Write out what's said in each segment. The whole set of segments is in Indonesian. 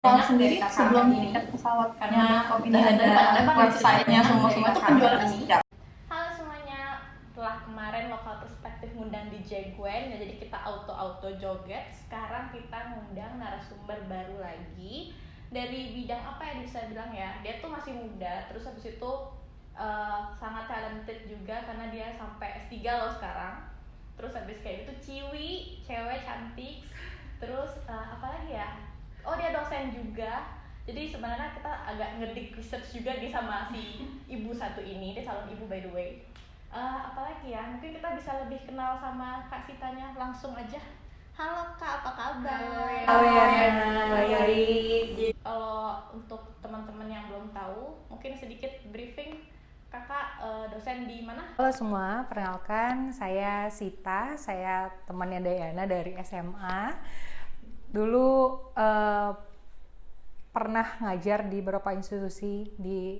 Kalau sendiri sebelum tiket pesawat karena tidak ada website-nya semua itu penjualan sejak. Halo semuanya, setelah kemarin lokal perspektif ngundang DJ Gwen, jadi kita auto joget. Sekarang kita ngundang narasumber baru lagi dari bidang apa ya bisa bilang ya. Dia tuh masih muda, terus habis itu sangat talented juga karena dia sampai S3 loh sekarang. Terus habis kayak itu Ciwi, cewek cantik. Terus apalagi ya? Oh dia dosen juga. Jadi sebenarnya kita agak ngedik research juga nih sama si ibu satu ini. Dia calon ibu by the way. Apalagi ya? Mungkin kita bisa lebih kenal sama Kak Sitanya langsung aja. Halo Kak, apa kabar? Halo ya, baik. Kalau untuk teman-teman yang belum tahu, mungkin sedikit briefing. Kakak dosen di mana? Halo semua, perkenalkan saya Sita, saya temannya Dayana dari SMA. Dulu pernah ngajar di beberapa institusi di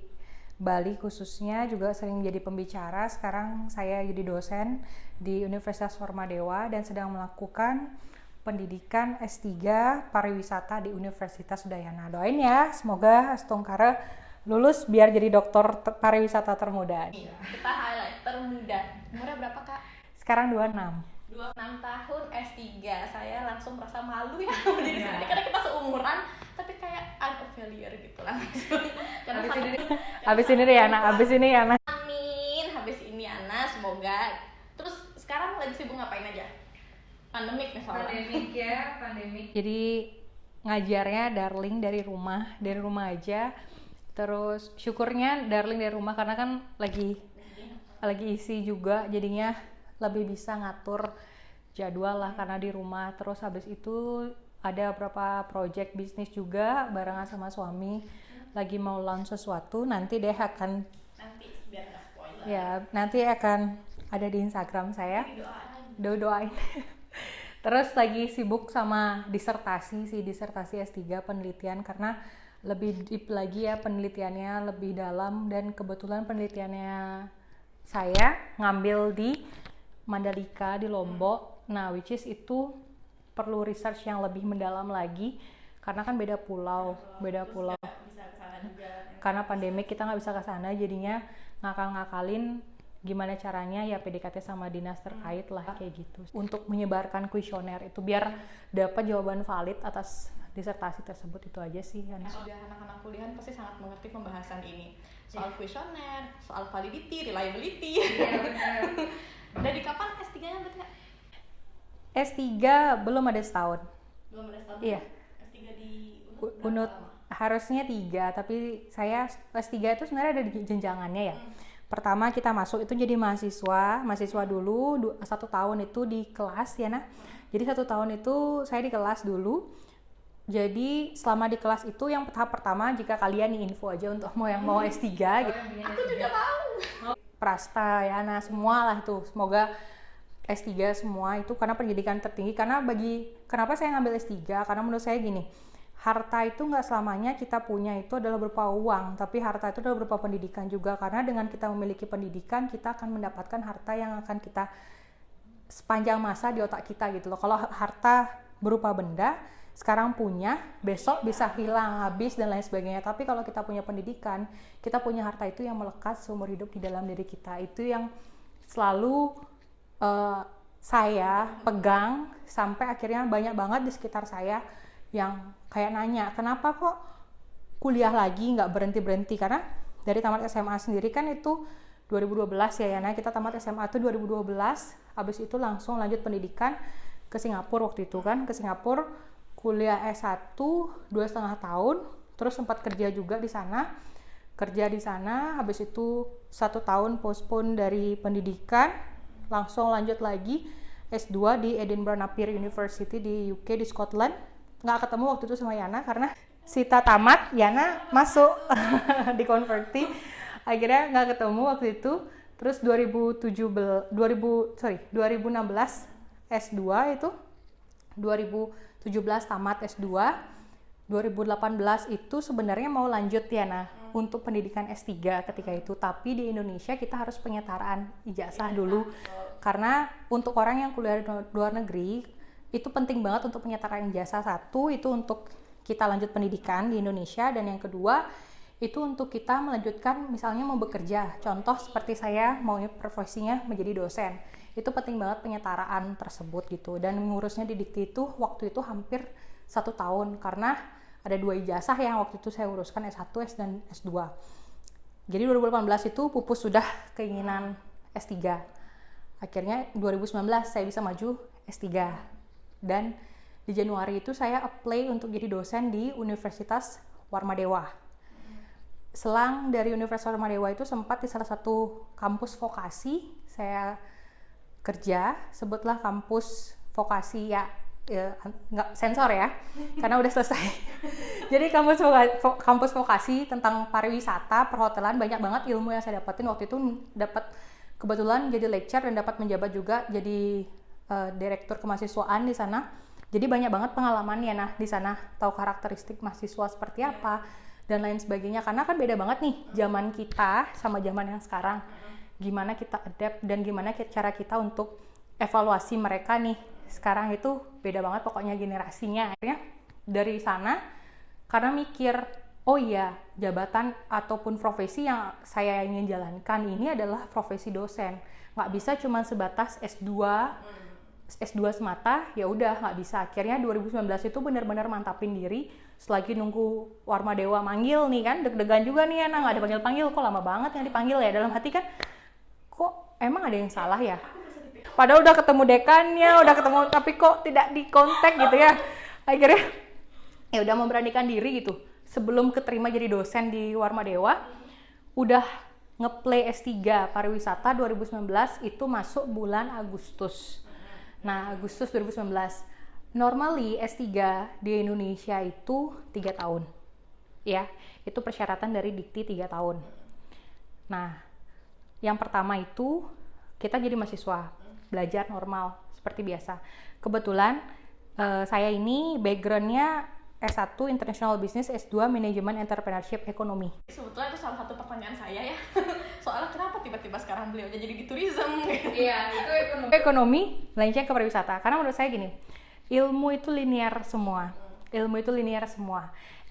Bali khususnya, juga sering jadi pembicara. Sekarang saya jadi dosen di Universitas Formadewa dan sedang melakukan pendidikan S3 pariwisata di Universitas Udayana. Doain ya, semoga Astungkara lulus biar jadi dokter pariwisata termuda. Iya, kita highlight termuda. Umurnya berapa Kak? Sekarang 26. 26 tahun S3. Saya langsung merasa malu ya sama diri sendiri karena kita seumuran, tapi kayak I'm a failure gitu langsung. Habis ini ya anak, habis ini ya anak. Amin, habis ini Ana semoga. Terus sekarang lagi sibuk ngapain aja? Pandemik nih soalnya. Pandemik. Jadi ngajarnya darling dari rumah aja. Terus syukurnya darling dari rumah karena kan lagi isi juga, jadinya lebih bisa ngatur jadwal lah karena di rumah. Terus habis itu ada beberapa project bisnis juga barengan sama suami, lagi mau launch sesuatu. Nanti Biar nggak spoiler. Ya, nanti akan ada di Instagram saya. Doain. Terus lagi sibuk sama disertasi S3 penelitian karena lebih deep lagi ya penelitiannya, lebih dalam, dan kebetulan penelitiannya saya ngambil di Mandalika di Lombok. Nah, which is itu perlu research yang lebih mendalam lagi karena kan beda pulau. Bisa ke sana juga. Karena pandemik kita nggak bisa ke sana, jadinya ngakalin gimana caranya ya PDKT sama dinas terkait lah kayak gitu. Untuk menyebarkan kuesioner itu biar dapat jawaban valid atas disertasi tersebut, itu aja sih. Udah anak-anak kuliahan pasti sangat mengerti pembahasan ini. Soal kuesioner, soal validity, reliability. Dari kapan S3-nya berarti Kak? S3 belum ada setahun. Belum ada setahun. Iya. S3 di Unut harusnya 3, tapi saya S3 itu sebenarnya ada jenjangannya ya. Pertama kita masuk itu jadi mahasiswa dulu 1 tahun itu di kelas ya nah. Jadi 1 tahun itu saya di kelas dulu. Jadi selama di kelas itu yang tahap pertama, jika kalian nih info aja untuk yang mau S3 gitu. Aku juga mau. Prasta ya, nah semua lah itu. Semoga S3 semua itu karena pendidikan tertinggi. Kenapa saya ngambil S3? Karena menurut saya gini, harta itu nggak selamanya kita punya itu adalah berupa uang, tapi harta itu adalah berupa pendidikan juga. Karena dengan kita memiliki pendidikan, kita akan mendapatkan harta yang akan kita sepanjang masa di otak kita gitu loh. Kalau harta berupa benda, sekarang punya, besok bisa hilang, habis dan lain sebagainya. Tapi kalau kita punya pendidikan, kita punya harta itu yang melekat seumur hidup di dalam diri kita. Itu yang selalu saya pegang sampai akhirnya banyak banget di sekitar saya yang kayak nanya, kenapa kok kuliah lagi nggak berhenti-berhenti? Karena dari tamat SMA sendiri kan itu 2012 ya nah kita tamat SMA itu 2012, habis itu langsung lanjut pendidikan ke Singapura waktu itu kan, ke Singapura kuliah S1 2,5 tahun, terus sempat kerja juga di sana. Habis itu 1 tahun postpone dari pendidikan, langsung lanjut lagi S2 di Edinburgh Napier University di UK di Scotland. Nggak ketemu waktu itu sama Yana karena Sita tamat, Yana masuk di konverti. Akhirnya nggak ketemu waktu itu. Terus 2016 S2 itu 2017 tamat S2. 2018 itu sebenarnya mau lanjut ya nah untuk pendidikan S3 ketika itu, tapi di Indonesia kita harus penyetaraan ijazah dulu karena untuk orang yang kuliah di luar negeri itu penting banget untuk penyetaraan ijazah. Satu itu untuk kita lanjut pendidikan di Indonesia, dan yang kedua itu untuk kita melanjutkan misalnya mau bekerja. Contoh seperti saya mau profesinya menjadi dosen. Itu penting banget penyetaraan tersebut gitu. Dan ngurusnya di Dikti itu waktu itu hampir 1 tahun karena ada 2 ijazah yang waktu itu saya uruskan, S1 dan S2. Jadi 2018 itu pupus sudah keinginan S3. Akhirnya 2019 saya bisa maju S3. Dan di Januari itu saya apply untuk jadi dosen di Universitas Warmadewa. Selang dari Universitas Warmadewa itu sempat di salah satu kampus vokasi saya kerja, sebutlah kampus vokasi ya nggak sensor ya, karena udah selesai. Jadi kampus vokasi tentang pariwisata, perhotelan, banyak banget ilmu yang saya dapetin waktu itu. Dapat kebetulan jadi lecturer dan dapat menjabat juga jadi direktur kemahasiswaan di sana. Jadi banyak banget pengalamannya. Nah di sana tahu karakteristik mahasiswa seperti apa dan lain sebagainya, karena kan beda banget nih zaman kita sama zaman yang sekarang, gimana kita adapt dan gimana cara kita untuk evaluasi mereka nih sekarang itu beda banget pokoknya generasinya. Akhirnya dari sana karena mikir, oh iya jabatan ataupun profesi yang saya ingin jalankan ini adalah profesi dosen, nggak bisa cuma sebatas S2 semata, ya udah nggak bisa. Akhirnya 2019 itu benar-benar mantapin diri. Selagi nunggu Warmadewa manggil nih kan, deg-degan juga nih Ana, nggak ada panggil-panggil, kok lama banget yang dipanggil ya. Dalam hati kan, kok emang ada yang salah ya? Padahal udah ketemu dekannya, udah ketemu, tapi kok tidak dikontak gitu ya. Akhirnya ya udah memberanikan diri gitu. Sebelum keterima jadi dosen di Warmadewa, udah ngeplay S3 pariwisata 2019 itu masuk bulan Agustus. Nah, Agustus 2019. Normally S3 di Indonesia itu 3 tahun. Ya, itu persyaratan dari Dikti 3 tahun. Nah, yang pertama itu kita jadi mahasiswa, belajar normal seperti biasa. Kebetulan saya ini backgroundnya S1 International Business, S2 Management Entrepreneurship Ekonomi. Sebetulnya itu salah satu pertanyaan saya ya. Soalnya kenapa tiba-tiba sekarang beliau jadi di tourism? Iya, itu Ekonomi, lainnya ke pariwisata. Karena menurut saya gini, ilmu itu linear semua.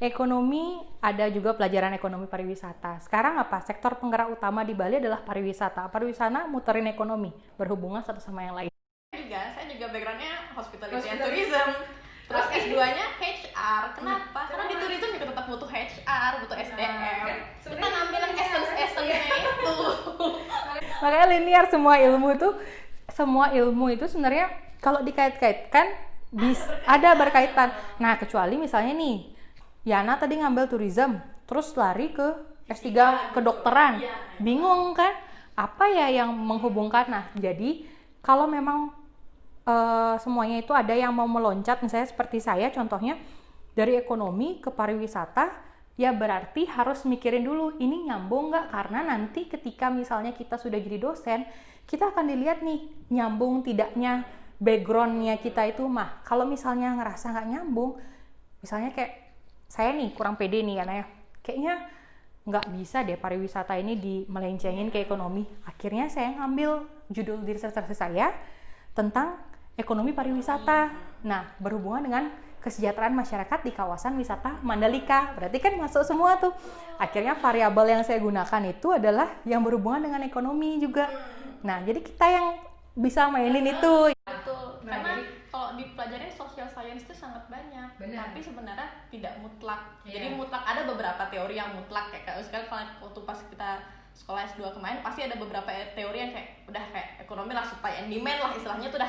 Ekonomi ada juga pelajaran ekonomi pariwisata. Sekarang apa? Sektor penggerak utama di Bali adalah pariwisata. Pariwisata muterin ekonomi, berhubungan satu sama yang lain. Saya juga backgroundnya hospitality and tourism. Terus S2-nya HR. Kenapa? Karena di tourism juga tetap butuh HR, butuh SDM. Kita ngambil yang essence-nya itu. Makanya linear semua ilmu itu sebenarnya kalau dikait-kaitkan ada berkaitan. Nah, kecuali misalnya nih, Yana tadi ngambil tourism, terus lari ke S3 kedokteran. Bingung kan? Apa ya yang menghubungkan? Nah, jadi kalau memang semuanya itu ada yang mau meloncat, misalnya seperti saya contohnya dari ekonomi ke pariwisata, ya berarti harus mikirin dulu ini nyambung nggak, karena nanti ketika misalnya kita sudah jadi dosen, kita akan dilihat nih nyambung tidaknya backgroundnya kita itu mah. Kalau misalnya ngerasa nggak nyambung, misalnya kayak saya nih kurang pede nih karena ya kayaknya nggak bisa deh pariwisata ini dimelencengin ke ekonomi. Akhirnya saya ngambil judul disertasi saya tentang ekonomi pariwisata. Nah, berhubungan dengan kesejahteraan masyarakat di kawasan wisata Mandalika. Berarti kan masuk semua tuh. Akhirnya variabel yang saya gunakan itu adalah yang berhubungan dengan ekonomi juga. Nah, jadi kita yang bisa mainin itu. Betul. Karena kalau dipelajari social science itu sangat banyak. Tapi sebenarnya tidak mutlak. Jadi mutlak ada beberapa teori yang mutlak kayak sekarang waktu pas kita sekolah S2 kemarin pasti ada beberapa teori yang kayak udah kayak ekonomi lah, supply and demand lah istilahnya itu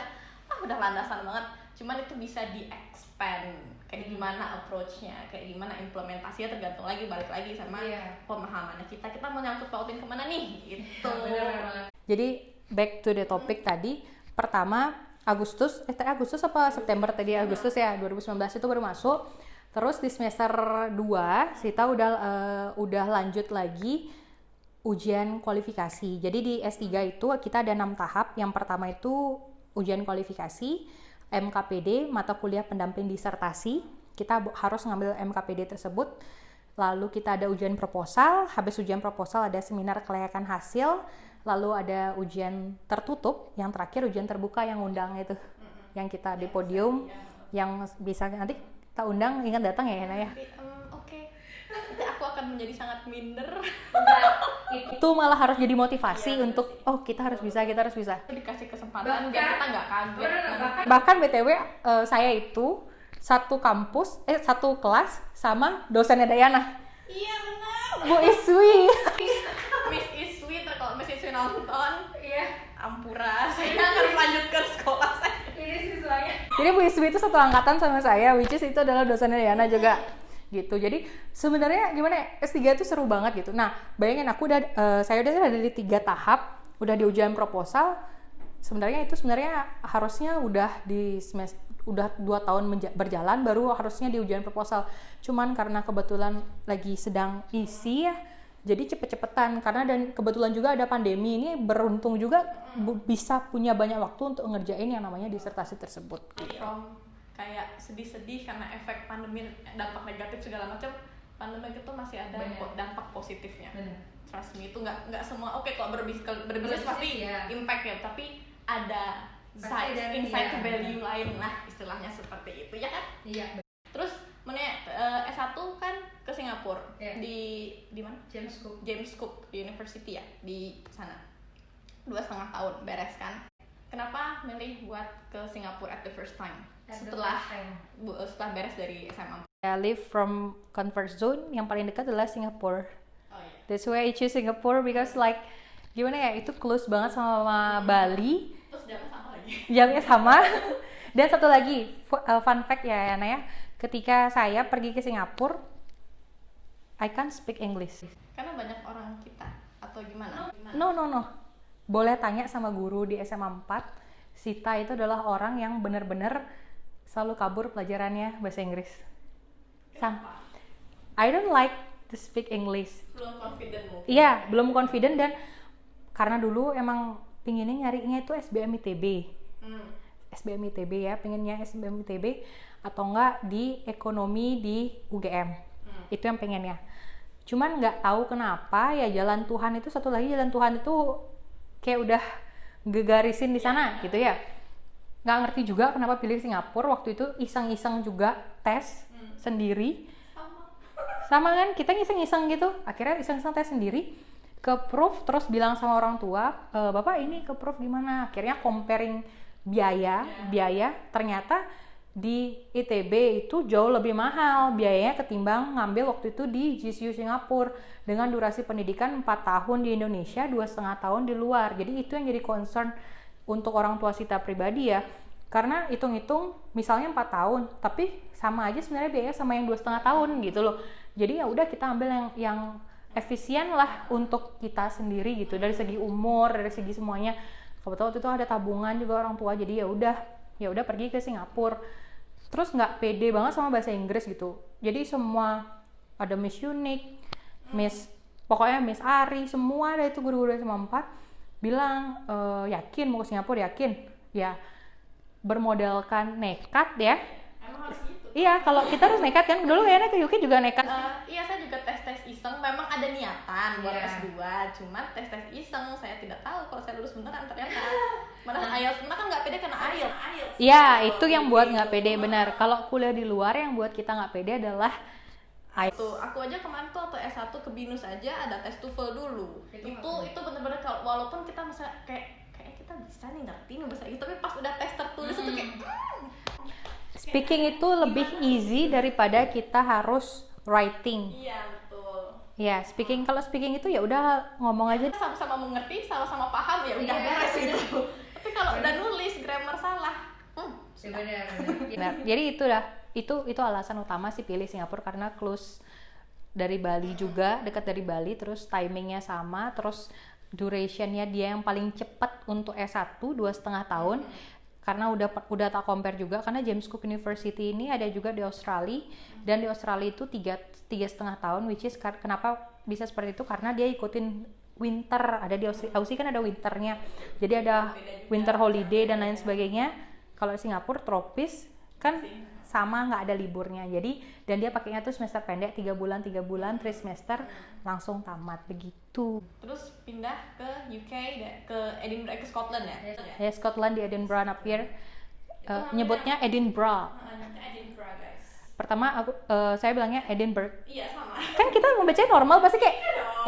udah landasan banget. Cuman itu bisa di-expand kayak gimana approach-nya, kayak gimana implementasinya, tergantung lagi balik lagi sama pemahamannya kita mau nyangkut pautin kemana nih gitu. Jadi back to the topic tadi, pertama Agustus apa September tadi, Agustus ya 2019 itu baru masuk. Terus di semester 2 kita udah lanjut lagi ujian kualifikasi. Jadi di S3 itu kita ada 6 tahap. Yang pertama itu ujian kualifikasi, MKPD, mata kuliah pendamping disertasi. Kita harus ngambil MKPD tersebut. Lalu kita ada ujian proposal. Habis ujian proposal ada seminar kelayakan hasil. Lalu ada ujian tertutup. Yang terakhir ujian terbuka yang undang itu. Yang kita di podium. Yang bisa nanti tak undang ingat datang ya Yana ya. Oke. Nanti aku akan menjadi sangat minder. Itu malah harus jadi motivasi untuk kita harus bisa. Dikasih kesempatan biar kita nggak kaget. Bahkan BTW saya itu satu kelas sama dosennya Dayana. Iya benar. Bu Iswi. Miss Iswi, kalau Miss Iswi nonton, ampura, saya akan melanjutkan sekolah saya. Ini siswanya. Jadi Bu Iswi itu satu angkatan sama saya, which is itu adalah dosennya Dayana juga. Gitu. Jadi sebenarnya gimana ya, S3 itu seru banget gitu. Nah, bayangin aku saya udah ada di 3 tahap, udah di ujian proposal. Sebenarnya harusnya udah di semester, udah 2 tahun berjalan baru harusnya di ujian proposal. Cuman karena kebetulan lagi sedang isi ya, jadi cepet-cepetan karena dan kebetulan juga ada pandemi ini, beruntung juga bisa punya banyak waktu untuk ngerjain yang namanya disertasi tersebut. From kayak sedih-sedih karena efek pandemi, dampak negatif segala macam, pandemi itu masih ada dampak positifnya. Trust me, itu nggak semua kalau berbisnis pasti impact ya, tapi ada insight value lain lah, istilahnya seperti itu ya kan. Iya. Terus S1 kan ke Singapura, di mana? James Cook University ya, di sana 2,5 tahun beres kan. Kenapa milih buat ke Singapura at the first time setelah beres dari SMA? I live from comfort zone, yang paling dekat adalah Singapura. That's why I choose Singapore because like gimana ya, itu close banget sama Bali. Terus jamnya sama lagi. Jamnya sama. Dan satu lagi fun fact ya Yana ya, ketika saya pergi ke Singapura, I can't speak English. Karena banyak orang kita atau gimana? No. Boleh tanya sama guru di SMA 4. Sita itu adalah orang yang benar-benar selalu kabur pelajarannya bahasa Inggris. I don't like to speak English. Belum confident mungkin. Iya, belum confident, dan karena dulu emang pinginnya nyarinya itu SBM ITB. SBM ITB ya, pengennya SBM ITB atau enggak di ekonomi di UGM. Itu yang pengennya. Cuman nggak tahu kenapa ya, jalan Tuhan itu satu lagi, jalan Tuhan itu kayak udah gegarisin di sana gitu ya. Nggak ngerti juga kenapa pilih Singapura. Waktu itu iseng-iseng juga tes sendiri. Sama kan, kita iseng-iseng gitu. Akhirnya iseng-iseng tes sendiri, ke proof, terus bilang sama orang tua, Bapak ini ke proof gimana? Akhirnya comparing biaya, ternyata di ITB itu jauh lebih mahal biayanya ketimbang ngambil waktu itu di GCU Singapura dengan durasi pendidikan 4 tahun di Indonesia, 2,5 tahun di luar. Jadi itu yang jadi concern untuk orang tua Sita pribadi ya, karena hitung-hitung misalnya 4 tahun tapi sama aja sebenarnya biaya sama yang 2,5 tahun gitu loh. Jadi ya udah kita ambil yang efisien lah untuk kita sendiri gitu, dari segi umur, dari segi semuanya. Kebetulan waktu itu ada tabungan juga orang tua, jadi ya udah pergi ke Singapura. Terus nggak pede banget sama bahasa Inggris gitu. Jadi semua ada Miss Unique, pokoknya Miss Ari, semua ada itu guru-guru SMA 4 bilang yakin mau ke Singapura, yakin ya, bermodalkan nekat ya. Emang harus gitu. Iya, kalau kita harus nekat kan. Dulu kayaknya ke UK juga nekat. Iya, saya juga tes iseng. Memang ada niatan buat S2, cuman tes iseng. Saya tidak tahu kalau saya lulus beneran ternyata. Padahal IELTS kan nggak pede karena IELTS. Iya, itu yang buat nggak pede, benar. Kalau kuliah di luar yang buat kita nggak pede adalah Tuh, aku aja kemarin tuh atau S1 ke BINUS aja ada tes TOEFL dulu. Itu bener-bener kalau walaupun kita misalnya kayak kita bisa nih ngerti nih bahasa Inggris, tapi pas udah tes tertulis itu kayak speaking itu lebih easy daripada kita harus writing. Iya, betul. Ya, kalau speaking itu ya udah ngomong aja. Sama-sama mengerti, sama-sama paham ya udah beres gitu. Tapi kalau udah nulis grammar salah, Benar. Jadi itu alasan utama sih pilih Singapura, karena close dari Bali juga, dekat dari Bali, terus timingnya sama, terus durationnya dia yang paling cepat untuk S1 2,5 tahun. Karena udah tak compare juga, karena James Cook University ini ada juga di Australia, dan di Australia itu 3,5 tahun, which is kenapa bisa seperti itu, karena dia ikutin winter. Ada di Aussie kan ada winternya, jadi ada winter holiday dan lain sebagainya. Kalau Singapura tropis kan sama, nggak ada liburnya. Jadi dan dia pakainya tuh semester pendek, 3 bulan 3 semester langsung tamat begitu. Terus pindah ke UK, ke Edinburgh, ke Scotland ya? Ya, Scotland di Edinburgh up here. Nyebutnya Edinburgh. Edinburgh guys. pertama saya bilangnya Edinburgh. Iya sama. Kan kita membacanya normal pasti kayak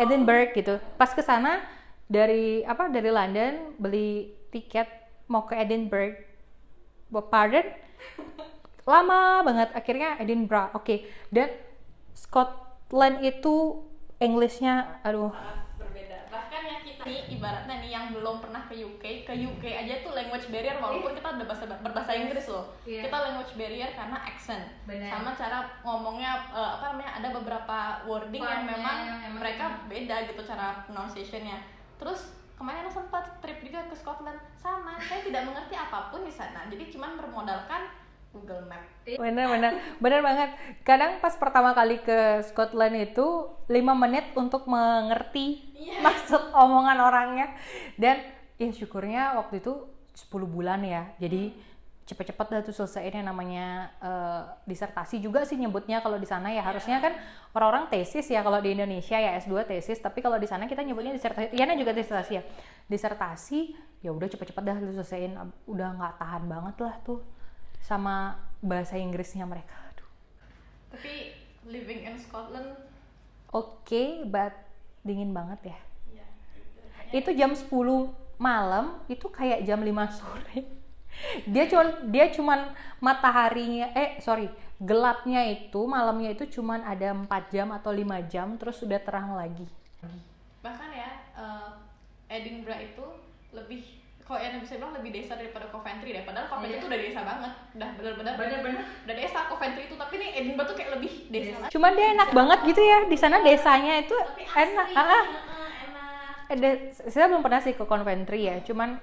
Edinburgh gitu. Pas ke sana dari London beli tiket mau ke Edinburgh, pardon, lama banget, akhirnya Edinburgh. Oke. Dan Scotland itu Englishnya aduh. Berbeda. Bahkan yang kita nih ibaratnya nih yang belum pernah ke UK aja tuh language barrier walaupun kita udah berbahasa Inggris loh. Iya. Kita language barrier karena accent. Benar. Sama cara ngomongnya ada beberapa wording yang memang mereka beda gitu cara pronunciation-nya. Terus kemarin sempat trip juga ke Scotland, sama saya tidak mengerti apapun di sana. Jadi cuman bermodalkan Google Map. Bener banget. Kadang pas pertama kali ke Scotland itu 5 menit untuk mengerti maksud omongan orangnya. Dan ya syukurnya waktu itu 10 bulan ya. Jadi cepet-cepet dah tuh selesaiin yang namanya disertasi juga sih nyebutnya kalau di sana ya. Harusnya kan orang-orang tesis ya kalau di Indonesia ya S2 tesis, tapi kalau di sana kita nyebutnya disertasi. Yana juga disertasi ya. Disertasi ya udah cepet-cepet dah lu selesaiin, udah nggak tahan banget lah tuh sama bahasa Inggrisnya mereka. Aduh. Tapi living in Scotland Oke, but dingin banget ya. ya, Itu jam 10 malam itu kayak jam 5 sore. Dia cuman mataharinya gelapnya itu malamnya itu cuman ada 4 jam atau 5 jam terus sudah terang lagi. bahkan ya Edinburgh itu lebih, kalau yang bisa bilang lebih desa daripada Coventry deh. Padahal Coventry itu udah desa banget, udah benar-benar udah desa Coventry itu, tapi nih Edinburgh tuh kayak lebih desa lagi. Cuman dia enak banget gitu ya. Di sana desanya itu Tapi enak. enak. Saya belum pernah sih ke Coventry ya. Cuman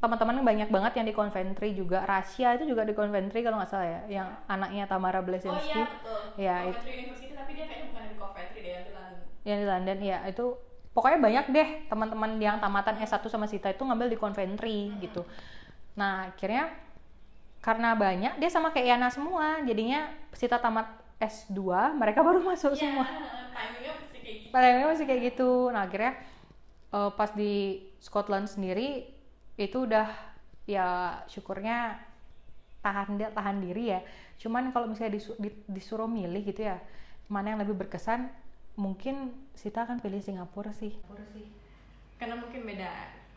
teman-teman banyak banget yang di Coventry juga. Rasya itu juga di Coventry kalau nggak salah ya. Yang anaknya Tamara Bleszinski. Betul. Ya, Coventry University, tapi dia kayaknya bukan di Coventry deh, yang di London. yang di London ya, itu pokoknya banyak deh teman-teman yang tamatan S1 sama Sita itu ngambil di Coventry gitu. Nah akhirnya karena banyak dia sama kayak Yana semua, jadinya Sita tamat S2 mereka baru masuk semua. Timingnya masih kayak gitu. Nah akhirnya pas di Scotland sendiri itu udah ya syukurnya tahan diri ya. Cuman kalau misalnya disuruh milih gitu ya, mana yang lebih berkesan, mungkin Sita akan pilih Singapura sih. Karena mungkin beda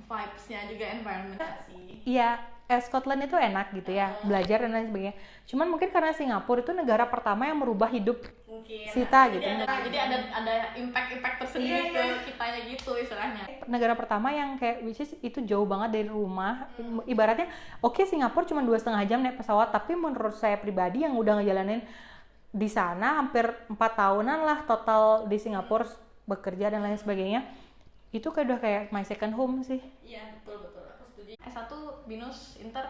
vibes-nya juga, environment-nya sih. Iya, Scotland itu enak gitu ya, belajar dan lain sebagainya. Cuman mungkin karena Singapura itu negara pertama yang merubah hidup Mungkin Sita gitu. Jadi ada impact tersendiri ke kitanya gitu istilahnya. Negara pertama yang kayak which is itu jauh banget dari rumah. Ibaratnya oke, Singapura cuma 2,5 jam naik pesawat, tapi menurut saya pribadi yang udah ngejalanin di sana hampir 4 tahunan lah total di Singapura bekerja dan lain sebagainya, itu kayak udah kayak my second home sih. Iya betul aku setuju. S1 BINUS Inter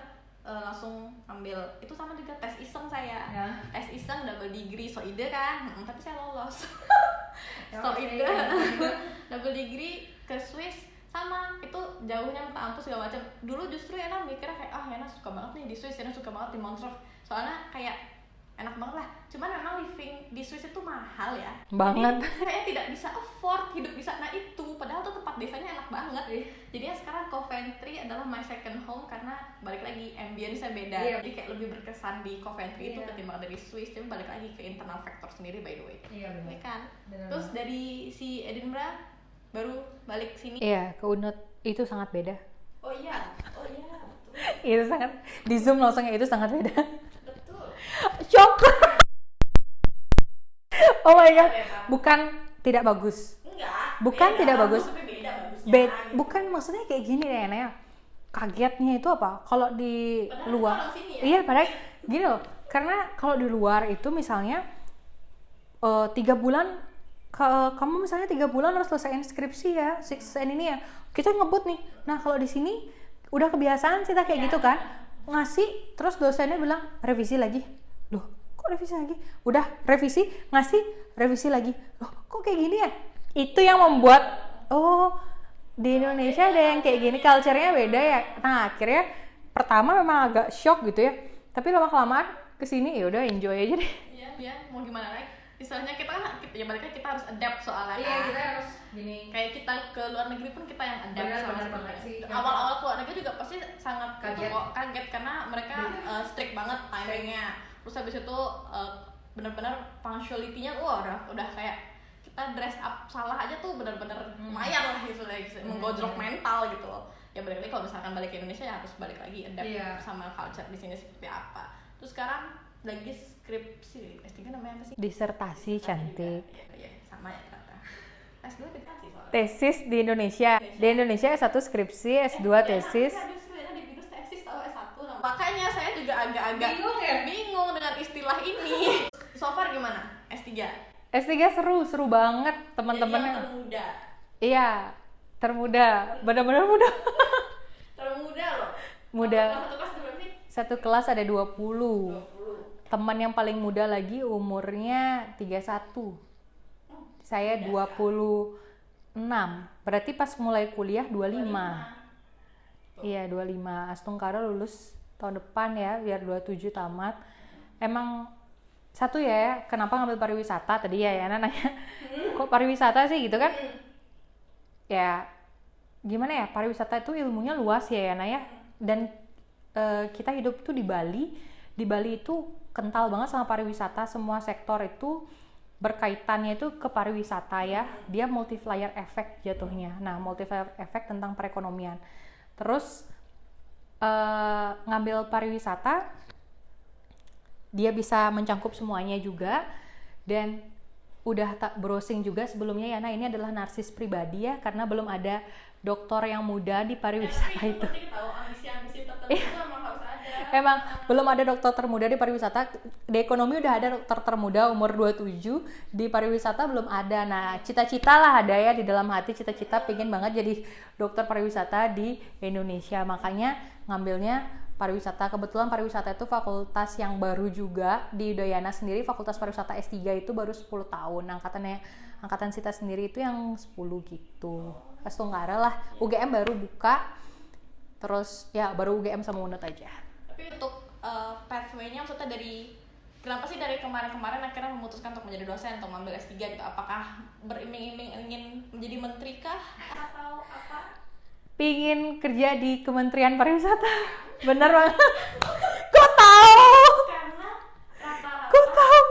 langsung ambil itu, sama juga tes iseng saya Ya. tes iseng double degree soide kan, tapi saya lolos. Ya, soide oke. double degree ke Swiss, sama itu jauhnya minta ampun segala macam. Dulu justru Yana mikirnya kayak Yana suka banget nih di Swiss, Yana suka banget di Montreux, soalnya kayak enak banget lah. Cuman memang living di Swiss itu mahal ya. Banget. Jadi kayak tidak bisa afford hidup di sana itu. Padahal tuh tempat desanya enak banget. Jadinya sekarang Coventry adalah my second home karena balik lagi ambience-nya beda. Iya. Jadi kayak lebih berkesan di Coventry itu Iya. ketimbang dari Swiss. Tapi balik lagi ke internal factor sendiri by the way. Iya benar. Iya kan? Benar. Terus dari si Edinburgh baru balik sini. Iya, ke UNUD itu sangat beda. Oh iya. Betul. Itu sangat di Zoom langsung itu sangat beda. Betul. Shock. Oh my god, bukan tidak bagus. Enggak. Bukan beda, tidak bagus. Tapi beda bagusnya. Bukan, maksudnya kayak gini deh Naya. Kagetnya itu apa? Kalau di Padahal luar, orang sini ya? iya padahal gini loh. Karena kalau di luar itu misalnya 3 bulan, kamu misalnya 3 bulan harus selesaiin skripsi ya, selesaiin ini ya. Kita ngebut nih. Nah kalau di sini udah kebiasaan sih kayak gitu kan, ngasih terus dosennya bilang revisi lagi. Loh kok revisi lagi? Udah revisi, ngasih revisi lagi. Loh kok kayak gini ya? Itu yang membuat di Indonesia ada yang kayak gini, culture-nya beda ya. Nah akhirnya pertama memang agak shock gitu ya, tapi lama-kelamaan kesini ya udah enjoy aja deh. Iya, mau gimana lagi? Misalnya kita kan, ya balik lagi kita harus adapt soalnya Iya, kan. kita harus gini. Kayak kita ke luar negeri pun kita yang adapt Benar, sama benar seperti banget sih. itu. Awal-awal ke luar negeri juga pasti sangat Kaget. kaget karena mereka strict banget timingnya. Terus habis itu benar-benar punctuality-nya udah kayak kita dress up salah aja tuh benar-benar lumayan lah gitu, menggojlok mental gitu loh. Ya balik lagi kalau misalkan balik ke Indonesia ya harus balik lagi adapt sama culture di sini seperti apa. Terus sekarang lagi skripsi S3 namanya apa sih? Disertasi cantik. Ya, sama ya ternyata. S2 disertasi soalnya. Tesis di Indonesia. Di Indonesia S1 skripsi, S2 tesis. Makanya saya juga agak-agak bingung dengan istilah ini. So far gimana? S3? S3 seru banget teman-temannya. Yang termuda. Iya, termuda. Benar-benar muda. Termuda loh. Muda. Satu kelas berapa sih? Satu kelas ada 20. Teman yang paling muda lagi umurnya 31. Saya 26. Berarti pas mulai kuliah 25. Iya, 25. Astungkara lulus tahun depan ya, biar 27 tamat. Emang satu ya, kenapa ngambil pariwisata tadi ya nanya. Kok pariwisata sih gitu kan? Ya, gimana ya? Pariwisata itu ilmunya luas ya Yana ya. Dan kita hidup tuh di Bali. Di Bali itu kental banget sama pariwisata, semua sektor itu berkaitannya itu ke pariwisata ya. Dia multiplier effect jatuhnya. Nah, multiplier effect tentang perekonomian. Terus ngambil pariwisata, dia bisa mencangkup semuanya juga. Dan udah tak browsing juga sebelumnya ya, nah ini adalah narsis pribadi ya, karena belum ada dokter yang muda di pariwisata itu. Tahu ambisi-ambisi tertentu emang harus ada. Emang belum ada dokter termuda di pariwisata. Di ekonomi udah ada dokter termuda umur 27, di pariwisata belum ada. Nah, cita-cita lah ada ya di dalam hati, cita-cita pengen banget jadi dokter pariwisata di Indonesia. Makanya ngambilnya pariwisata. Kebetulan pariwisata itu fakultas yang baru juga di Udayana sendiri. Fakultas pariwisata S3 itu baru 10 tahun. Angkatan Sita sendiri itu yang 10 gitu. Astungkara lah. UGM baru buka. Terus ya baru UGM sama UNED aja. Tapi untuk pathway-nya maksudnya kenapa sih dari kemarin-kemarin akhirnya memutuskan untuk menjadi dosen, untuk mengambil S3 gitu? Apakah beriming-iming ingin menjadi menteri kah? Atau apa? Pingin kerja di Kementerian Pariwisata. Bener banget. Kok tahu? Karena rata-rata Kok tahu?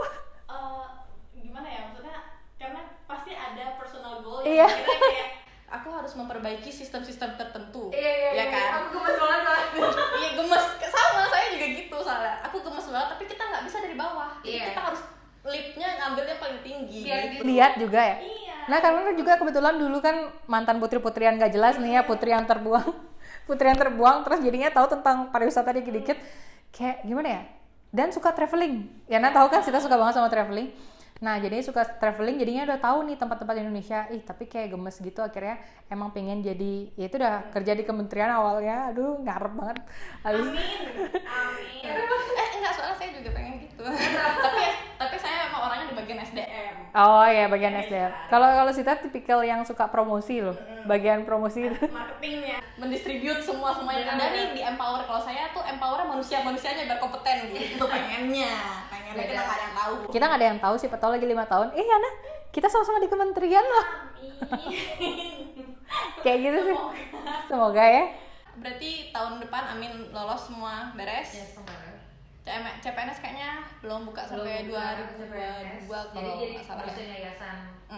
gimana ya, maksudnya karena pasti ada personal goal Iya. yang kayak aku harus memperbaiki sistem-sistem tertentu. Ya kan? Aku gemes banget. Iya, gemes. Sama, saya juga gitu soalnya. Aku gemes banget, tapi kita nggak bisa dari bawah. Jadi kita harus leap-nya ngambilnya paling tinggi. Lihat juga ya. Iya. Nah, karena juga kebetulan dulu kan mantan putri-putrian gak jelas nih ya, putri yang terbuang terus jadinya tahu tentang pariwisata dikit-dikit. Kayak gimana ya? Dan suka traveling. Ya, nah tahu kan kita suka banget sama traveling. Nah, jadinya suka traveling, jadinya udah tahu nih tempat-tempat Indonesia. Tapi kayak gemes gitu, akhirnya emang pengen jadi, ya itu udah kerja di kementerian awalnya. Aduh, ngarep banget. Amin. Enggak, soalnya saya juga pengen gitu. tapi saya memang orangnya di bagian SDM. Oh ya, bagian SDM. Kalau Sita tipikal yang suka promosi loh. Bagian promosi itu. Marketingnya, mendistribute semua yang ada nih di empower. Kalau saya tuh empower manusianya biar kompeten gitu. Pengennya kita nggak ada yang tahu. Kita nggak ada yang tahu sih, tahu lagi 5 tahun. Yana, kita sama-sama di kementerian loh. Kayak gitu sih. Semoga ya. Berarti tahun depan amin lolos semua beres. Ya, semua. CPNS kayaknya belum buka sampai 2022 kalau nggak salah ya.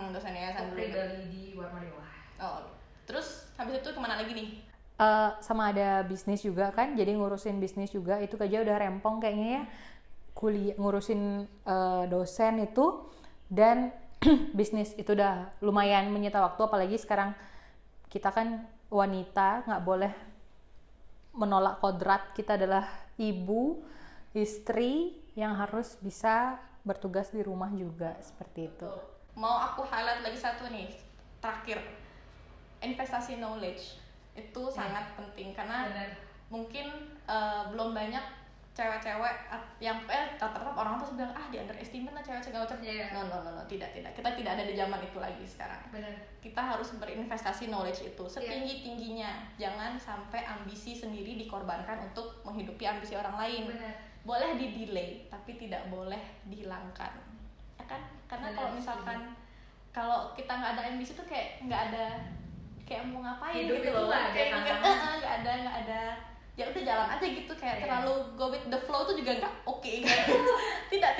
Dosen yayasan dulu. Pribadi di Warma Dewa. Oh, terus habis itu kemana lagi nih? Sama ada bisnis juga kan, jadi ngurusin bisnis juga. Itu aja udah rempong kayaknya ya. Kuliah ngurusin dosen itu dan bisnis itu udah lumayan menyita waktu, apalagi sekarang kita kan wanita, nggak boleh menolak kodrat. Kita adalah ibu, istri yang harus bisa bertugas di rumah juga, seperti itu. Mau aku highlight lagi satu nih, terakhir, investasi knowledge itu sangat penting karena mungkin belum banyak cewek-cewek yang tetap orang tuh bilang di underestimate lah cewek-cewek no, tidak kita tidak ada di zaman itu lagi sekarang. Benar. Kita harus berinvestasi knowledge itu setinggi-tingginya. Jangan sampai ambisi sendiri dikorbankan untuk menghidupi ambisi orang lain. Benar. Boleh di-delay tapi tidak boleh dihilangkan, ya kan? Karena kalau misalkan kalau kita nggak ada ambisi tuh kayak nggak ada, kayak mau ngapain hidup gitu loh, kayak nggak ada ya udah jalan aja gitu, kayak terlalu go with the flow tuh juga nggak oke kan. tidak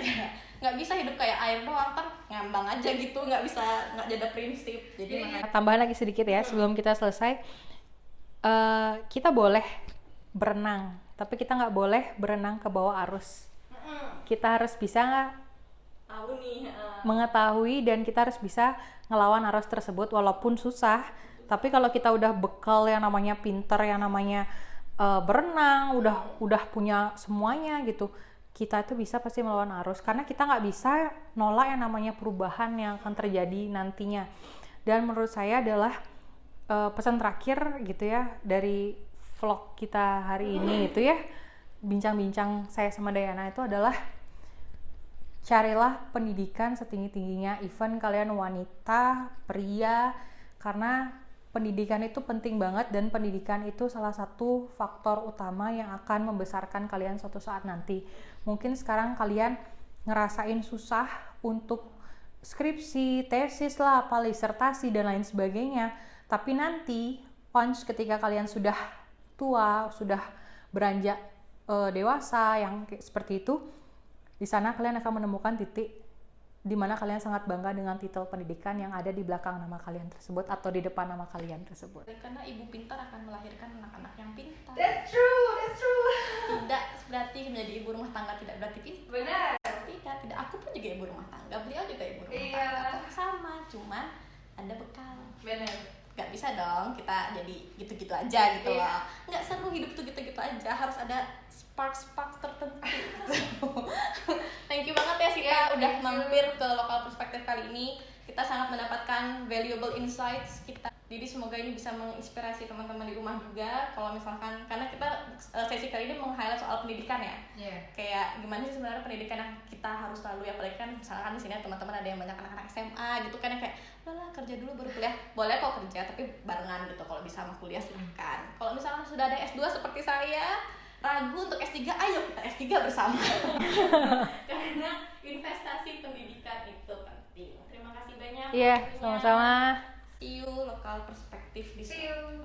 nggak bisa hidup kayak air doang, kan ngambang aja gitu, nggak ada prinsip. Jadi Tambahan lagi sedikit ya sebelum kita selesai. Kita boleh berenang, tapi kita nggak boleh berenang ke bawah arus. Kita harus bisa tahu nih mengetahui dan kita harus bisa ngelawan arus tersebut walaupun susah. Tapi kalau kita udah bekal yang namanya pinter, yang namanya berenang, udah punya semuanya gitu, kita itu bisa pasti melawan arus, karena kita nggak bisa nolak yang namanya perubahan yang akan terjadi nantinya. Dan menurut saya adalah pesan terakhir gitu ya dari vlog kita hari ini itu ya, bincang-bincang saya sama Dayana itu adalah carilah pendidikan setinggi-tingginya, even kalian wanita, pria, karena pendidikan itu penting banget dan pendidikan itu salah satu faktor utama yang akan membesarkan kalian suatu saat nanti. Mungkin sekarang kalian ngerasain susah untuk skripsi, tesis lah, apa disertasi dan lain sebagainya. Tapi nanti once ketika kalian sudah tua, sudah beranjak dewasa yang seperti itu, di sana kalian akan menemukan titik di mana kalian sangat bangga dengan titel pendidikan yang ada di belakang nama kalian tersebut atau di depan nama kalian tersebut. Karena ibu pintar akan melahirkan anak-anak yang pintar. That's true. Tidak berarti menjadi ibu rumah tangga tidak berarti pintar. Benar. Tidak. Aku pun juga ibu rumah tangga, beliau juga ibu rumah Iya. tangga. Sama, cuman ada bekal. Benar. Gak bisa dong kita jadi gitu-gitu aja gitu Iya. loh. Nggak seru hidup tuh gitu-gitu aja, harus ada spark tertentu gitu. Thank you banget ya Sita udah thank you. mampir ke Lokal Perspektif kali ini. Kita sangat mendapatkan valuable insights kita. Jadi semoga ini bisa menginspirasi teman-teman di rumah juga. Kalau misalkan, karena kita sesi kali ini meng-highlight soal pendidikan ya. Iya. Kayak gimana sih sebenarnya pendidikan yang kita harus lalui, apalagi kan misalkan di sini teman-teman ada yang banyak anak-anak SMA gitu kan, yang kayak lah kerja dulu baru kuliah. Boleh kok kerja tapi barengan gitu, kalau bisa sama kuliah silahkan. Kalau misalkan sudah ada S2 seperti saya, ragu untuk S3, ayo kita S3 bersama. Karena investasi pendidikan itu penting. Terima kasih banyak. Iya, waktunya. sama-sama. See you Lokal Perspektif di See you.